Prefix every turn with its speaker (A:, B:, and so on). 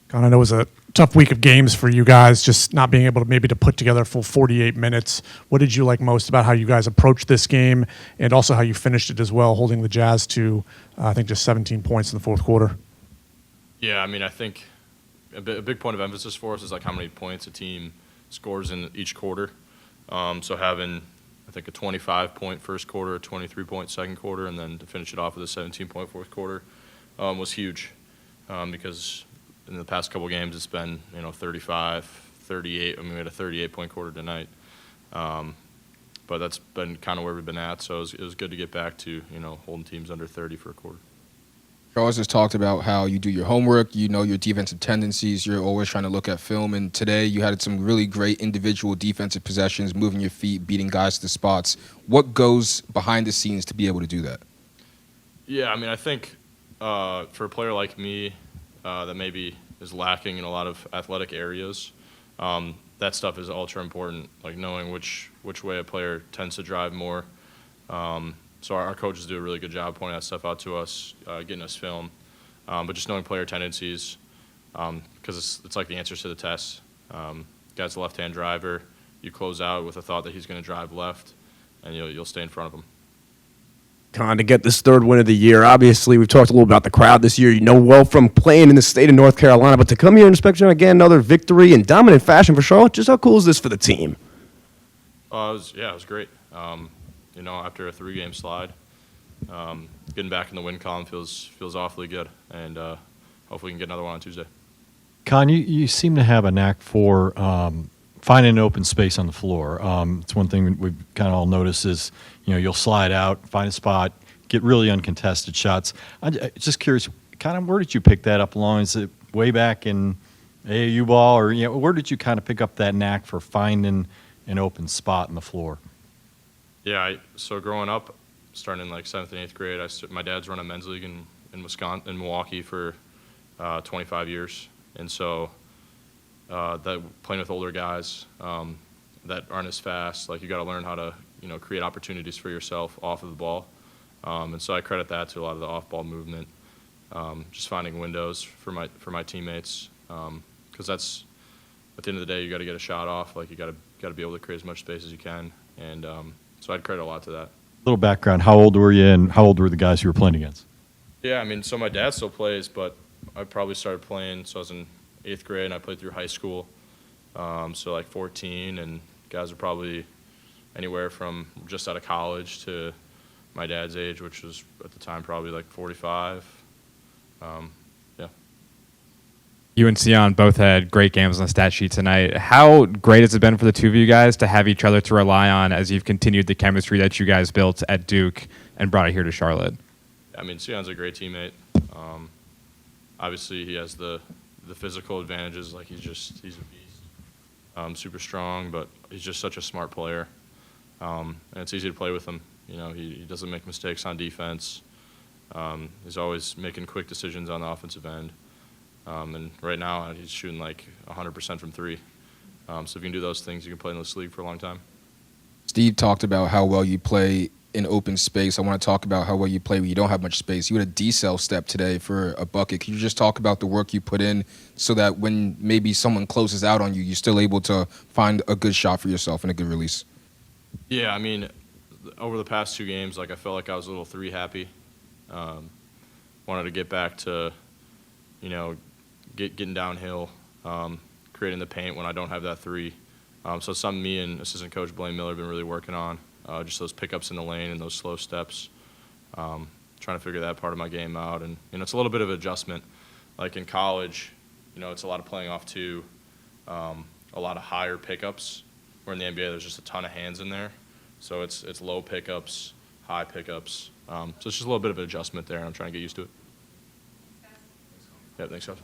A: God, I know it was a tough week of games for you guys, just not being able to maybe to put together a full 48 minutes. What did you like most about how you guys approached this game and also how you finished it as well, holding the Jazz to, I think, just 17 points in the fourth quarter?
B: Yeah, I mean, I think a big point of emphasis for us is like how many points a team scores in each quarter. So having, I think, a 25-point first quarter, a 23-point second quarter, and then to finish it off with a 17-point fourth quarter was huge because in the past couple games it's been 35, 38. I mean, we had a 38-point quarter tonight, but that's been kind of where we've been at. So it was good to get back to holding teams under 30 for a quarter.
C: Charles just talked about how you do your homework, you know your defensive tendencies, you're always trying to look at film, and today you had some really great individual defensive possessions, moving your feet, beating guys to the spots. What goes behind the scenes to be able to do that?
B: Yeah, I mean, I think for a player like me that maybe is lacking in a lot of athletic areas, that stuff is ultra important, like knowing which way a player tends to drive more. So our coaches do a really good job pointing that stuff out to us, getting us film, but just knowing player tendencies, because it's like the answers to the test. Guy's a left-hand driver. You close out with a thought that he's going to drive left, and you'll stay in front of him.
D: Con, to get this third win of the year. Obviously, we've talked a little about the crowd this year. You know well from playing in the state of North Carolina, but to come here and expect again another victory in dominant fashion for Charlotte, just how cool is this for the team?
B: It was great. After a 3-game slide, getting back in the win column feels awfully good, and hopefully we can get another one on Tuesday.
E: Con, you seem to have a knack for finding an open space on the floor. It's one thing we've kind of all noticed is, you'll slide out, find a spot, get really uncontested shots. I'm just curious, kind of where did you pick that up along? Is it way back in AAU ball, or where did you kind of pick up that knack for finding an open spot on the floor?
B: Yeah, so growing up, starting in like 7th and 8th grade, my dad's run a men's league in Milwaukee for 25 years, and so that playing with older guys that aren't as fast, like you got to learn how to create opportunities for yourself off of the ball, and so I credit that to a lot of the off-ball movement, just finding windows for my teammates, because that's at the end of the day you got to get a shot off, like you got to be able to create as much space as you can, and so I'd credit a lot to that.
E: Little background: how old were you, and how old were the guys you were playing against?
B: Yeah, I mean, so my dad still plays, but I probably started playing. So I was in 8th grade, and I played through high school. So like 14, and guys are probably anywhere from just out of college to my dad's age, which was at the time probably like 45.
F: You and Sion both had great games on the stat sheet tonight. How great has it been for the two of you guys to have each other to rely on as you've continued the chemistry that you guys built at Duke and brought it here to Charlotte?
B: I mean, Sion's a great teammate. Obviously, he has the physical advantages. Like he's a beast, super strong, but he's just such a smart player, and it's easy to play with him. He doesn't make mistakes on defense. He's always making quick decisions on the offensive end. And right now, he's shooting like 100% from 3. So if you can do those things, you can play in this league for a long time.
C: Steve talked about how well you play in open space. I want to talk about how well you play when you don't have much space. You had a D-cell step today for a bucket. Can you just talk about the work you put in so that when maybe someone closes out on you, you're still able to find a good shot for yourself and a good release?
B: Yeah, I mean, over the past 2 games, like I felt like I was a little 3 happy. Wanted to get back to, getting downhill, creating the paint when I don't have that 3. So something me and assistant coach Blaine Miller have been really working on, just those pickups in the lane and those slow steps, trying to figure that part of my game out. And, it's a little bit of adjustment. Like in college, it's a lot of playing off 2, a lot of higher pickups, where in the NBA there's just a ton of hands in there. So it's low pickups, high pickups. So it's just a little bit of an adjustment there, and I'm trying to get used to it. Yeah, thanks, Josh.